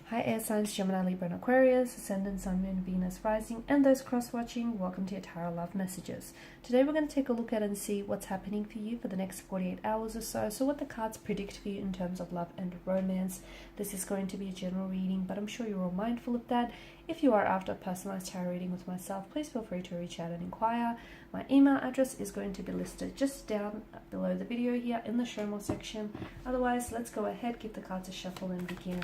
Hi air signs, Gemini, Libra and Aquarius, Ascendant, Sun, Moon, Venus, Rising, and those cross-watching, welcome to your Tarot Love Messages. Today we're going to take a look at and see what's happening for you for the next 48 hours or so. So what the cards predict for you in terms of love and romance. This is going to be a general reading, but I'm sure you're all mindful of that. If you are after a personalized tarot reading with myself, please feel free to reach out and inquire. My email address is going to be listed just down below the video here in the show more section. Otherwise, let's go ahead, give the cards a shuffle and begin.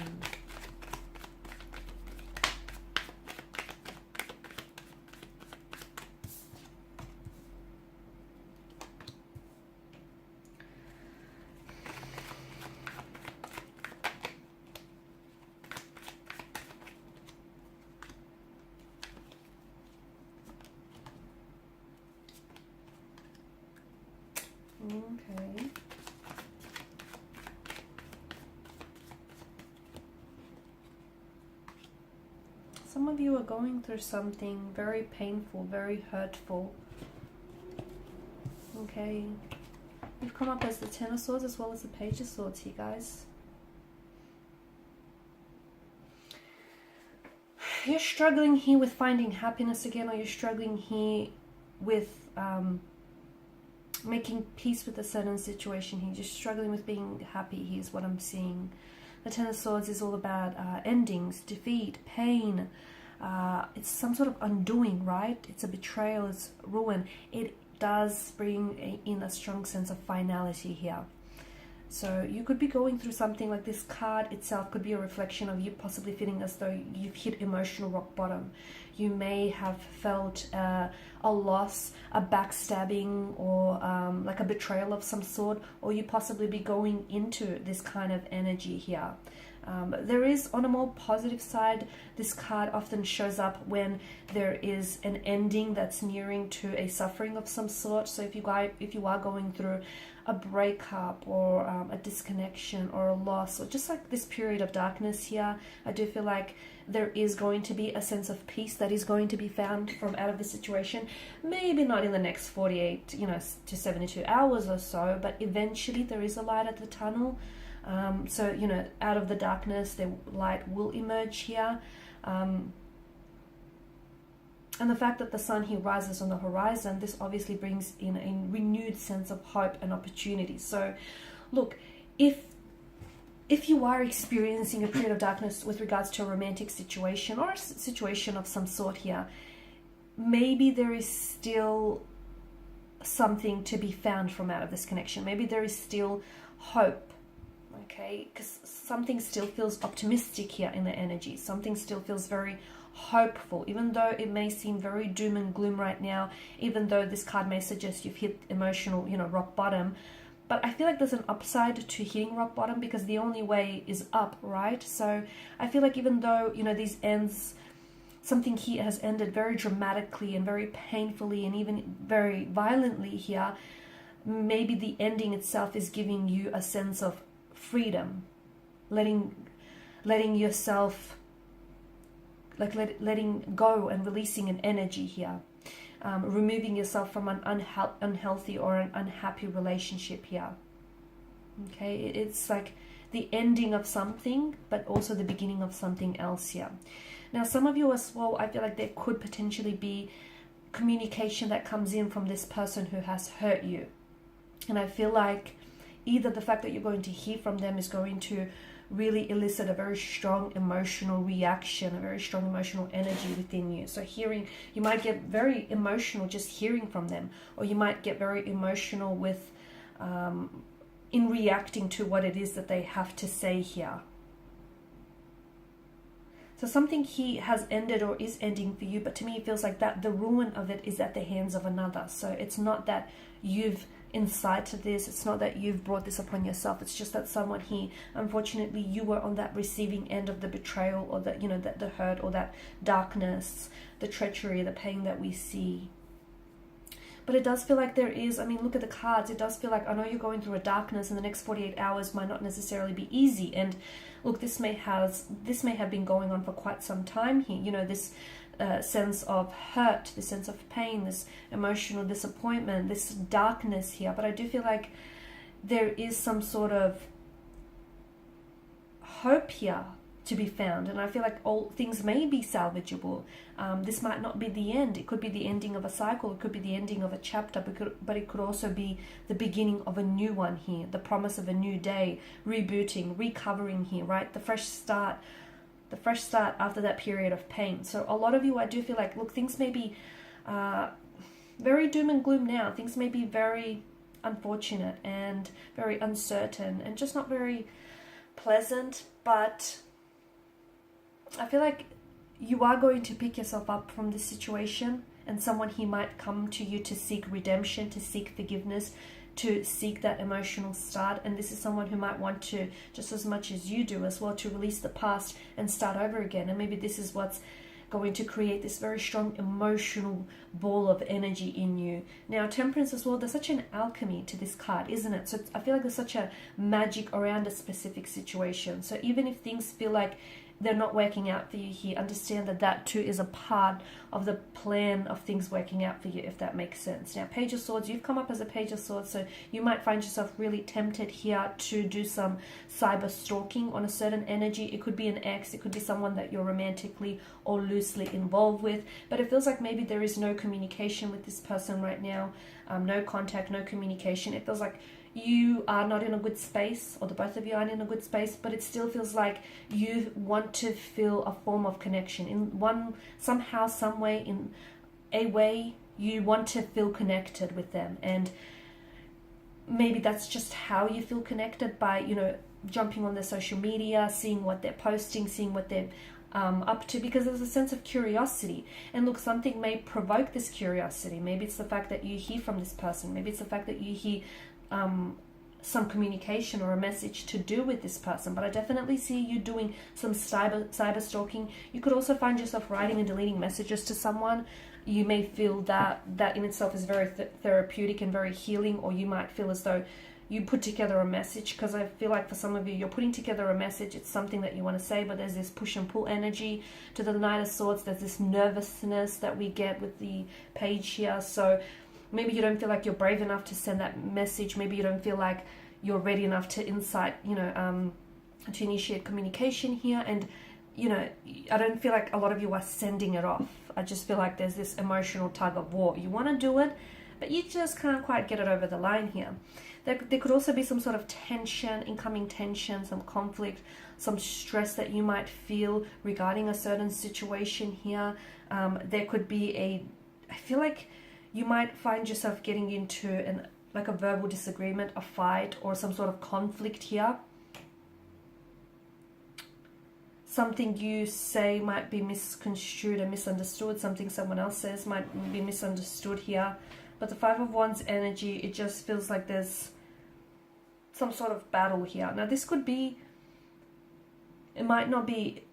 Okay. Some of you are going through something very painful, very hurtful. Okay. You've come up as the Ten of Swords as well as the Page of Swords here, guys. You're struggling here with finding happiness again, or you're struggling here with making peace with a certain situation here. Just struggling with being happy. Here's what I'm seeing. The Ten of Swords is all about endings, defeat, pain. It's some sort of undoing, right? It's a betrayal, it's ruin. It does bring in a strong sense of finality here. So you could be going through something like this card itself could be a reflection of you possibly feeling as though you've hit emotional rock bottom. You may have felt a loss, a backstabbing, or like a betrayal of some sort, or you possibly be going into this kind of energy here. There is, on a more positive side, this card often shows up when there is an ending that's nearing to a suffering of some sort. So if you are going through a breakup or a disconnection or a loss, or just like this period of darkness here, I do feel like there is going to be a sense of peace that is going to be found from out of the situation. Maybe not in the next 48 to 72 hours or so, but eventually there is a light at the tunnel. So out of the darkness the light will emerge here. And the fact that the sun here rises on the horizon, this obviously brings in a renewed sense of hope and opportunity. So look, if you are experiencing a period of darkness with regards to a romantic situation or a situation of some sort here, maybe there is still something to be found from out of this connection. Maybe there is still hope, okay? Because something still feels optimistic here in the energy. Something still feels very hopeful, even though it may seem very doom and gloom right now, even though this card may suggest you've hit emotional, rock bottom. But I feel like there's an upside to hitting rock bottom, because the only way is up, right? So I feel like even though, these ends, something here has ended very dramatically and very painfully and even very violently here, maybe the ending itself is giving you a sense of freedom, letting yourself, like letting go and releasing an energy here. Removing yourself from an unhealthy or an unhappy relationship here. Okay, it's like the ending of something, but also the beginning of something else here. Now, some of you as well, I feel like there could potentially be communication that comes in from this person who has hurt you. And I feel like either the fact that you're going to hear from them is going to really elicit a very strong emotional reaction, a very strong emotional energy within you. So you might get very emotional just hearing from them, or you might get very emotional with in reacting to what it is that they have to say here. So something here has ended or is ending for you, but to me it feels like that the ruin of it is at the hands of another. So it's not that you've incited this, it's not that you've brought this upon yourself, it's just that someone here, unfortunately, you were on that receiving end of the betrayal, or that the hurt, or that darkness, the treachery, the pain that we see. But it does feel like there is, look at the cards, it does feel like, I know you're going through a darkness, and the next 48 hours might not necessarily be easy. And look, this may have been going on for quite some time here, this sense of hurt, this sense of pain, this emotional disappointment, this darkness here. But I do feel like there is some sort of hope here to be found, and I feel like all things may be salvageable. This might not be the end. It could be the ending of a cycle. It could be the ending of a chapter, but it could also be the beginning of a new one here, the promise of a new day, rebooting, recovering here, right? The fresh start after that period of pain. So a lot of you, I do feel like, look, things may be very doom and gloom now. Things may be very unfortunate and very uncertain and just not very pleasant, but I feel like you are going to pick yourself up from this situation, and someone here might come to you to seek redemption, to seek forgiveness, to seek that emotional start. And this is someone who might want to, just as much as you do as well, to release the past and start over again. And maybe this is what's going to create this very strong emotional ball of energy in you. Now, Temperance as well, there's such an alchemy to this card, isn't it? So I feel like there's such a magic around a specific situation. So even if things feel like they're not working out for you here, understand that that too is a part of the plan of things working out for you, if that makes sense. Now, Page of Swords, you've come up as a Page of Swords, so you might find yourself really tempted here to do some cyber stalking on a certain energy. It could be an ex, it could be someone that you're romantically or loosely involved with, but it feels like maybe there is no communication with this person right now, no contact, no communication. It feels like you are not in a good space, or the both of you aren't in a good space, but it still feels like you want to feel a form of connection in one, somehow, some way, in a way you want to feel connected with them. And maybe that's just how you feel connected, by, you know, jumping on their social media, seeing what they're posting, seeing what they're up to, because there's a sense of curiosity. And look, something may provoke this curiosity. Maybe it's the fact that you hear from this person, maybe it's the fact that you hear some communication or a message to do with this person. But I definitely see you doing some cyber stalking. You could also find yourself writing and deleting messages to someone. You may feel that in itself is very therapeutic and very healing, or you might feel as though you put together a message, because I feel like for some of you, you're putting together a message. It's something that you want to say, but there's this push and pull energy to the Knight of Swords. There's this nervousness that we get with the page here. So maybe you don't feel like you're brave enough to send that message. Maybe you don't feel like you're ready enough to to initiate communication here. And, you know, I don't feel like a lot of you are sending it off. I just feel like there's this emotional tug of war. You want to do it, but you just can't quite get it over the line here. There could also be some sort of tension, incoming tension, some conflict, some stress that you might feel regarding a certain situation here. There could be I feel like you might find yourself getting into like a verbal disagreement, a fight, or some sort of conflict here. Something you say might be misconstrued and misunderstood. Something someone else says might be misunderstood here. But the Five of Wands energy, it just feels like there's some sort of battle here. Now, this could be, it might not be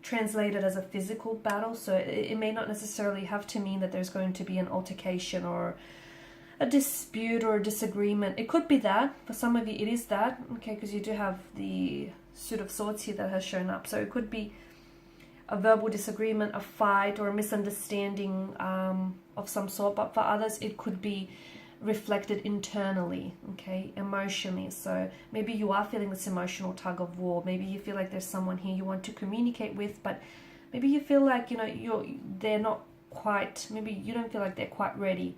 translated as a physical battle, so it may not necessarily have to mean that there's going to be an altercation or a dispute or a disagreement. It could be that. For some of you, it is that, okay, because you do have the Suit of Swords here that has shown up. So it could be a verbal disagreement, a fight, or a misunderstanding of some sort. But for others, it could be reflected internally, okay, emotionally. So maybe you are feeling this emotional tug of war. Maybe you feel like there's someone here you want to communicate with, but maybe you feel like, you know, they're not quite, maybe you don't feel like they're quite ready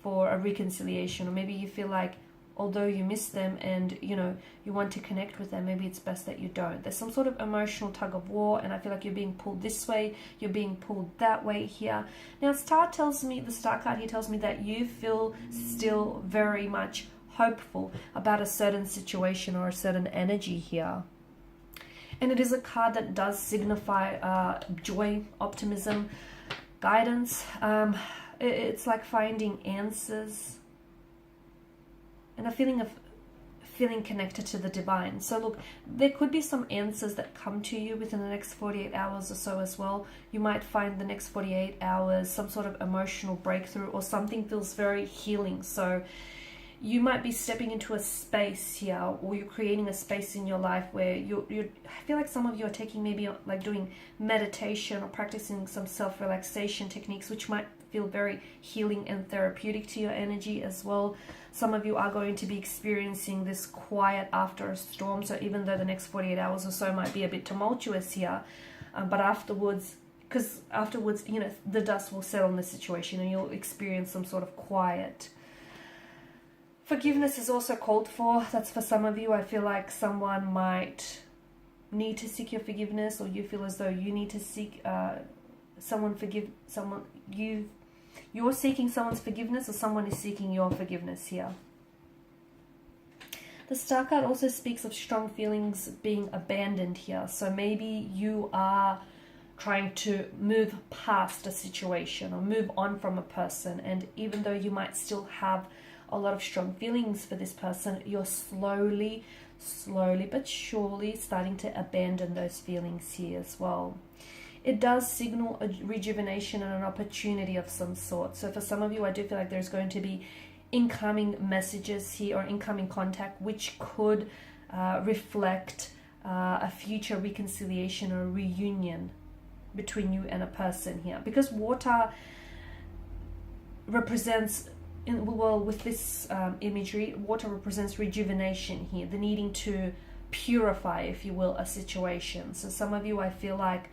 for a reconciliation. Or maybe you feel like, although you miss them and, you know, you want to connect with them, maybe it's best that you don't. There's some sort of emotional tug of war, and I feel like you're being pulled this way, you're being pulled that way here. Now, the Star card here tells me that you feel still very much hopeful about a certain situation or a certain energy here. And it is a card that does signify joy, optimism, guidance. It's like finding answers and a feeling of feeling connected to the divine. So look, there could be some answers that come to you within the next 48 hours or so as well. You might find the next 48 hours some sort of emotional breakthrough, or something feels very healing. So you might be stepping into a space here, or you're creating a space in your life where I feel like some of you are taking maybe like doing meditation or practicing some self-relaxation techniques, which might feel very healing and therapeutic to your energy as well. Some of you are going to be experiencing this quiet after a storm. So even though the next 48 hours or so might be a bit tumultuous here, but afterwards, because afterwards, you know, the dust will settle in the situation and you'll experience some sort of quiet. Forgiveness is also called for. That's for some of you. I feel like someone might need to seek your forgiveness, or you feel as though you need to seek you're seeking someone's forgiveness, or someone is seeking your forgiveness here. The Star card also speaks of strong feelings being abandoned here. So maybe you are trying to move past a situation or move on from a person, and even though you might still have a lot of strong feelings for this person, you're slowly but surely starting to abandon those feelings here as well. It does signal a rejuvenation and an opportunity of some sort. So for some of you, I do feel like there's going to be incoming messages here, or incoming contact, which could reflect a future reconciliation or reunion between you and a person here. Because water represents, with this imagery, water represents rejuvenation here, the needing to purify, if you will, a situation. So some of you, I feel like,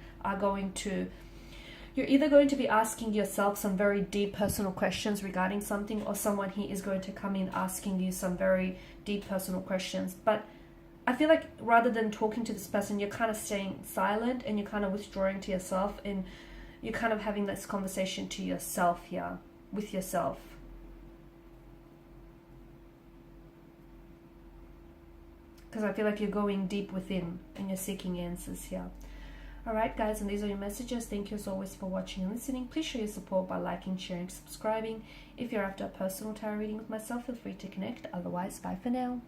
you're either going to be asking yourself some very deep personal questions regarding something, or someone here is going to come in asking you some very deep personal questions. But I feel like rather than talking to this person, you're kind of staying silent and you're kind of withdrawing to yourself, and you're kind of having this conversation to yourself here, with yourself. Because I feel like you're going deep within and you're seeking answers here. Alright guys, and these are your messages. Thank you as always for watching and listening. Please show your support by liking, sharing, subscribing. If you're after a personal tarot reading with myself, feel free to connect. Otherwise, bye for now.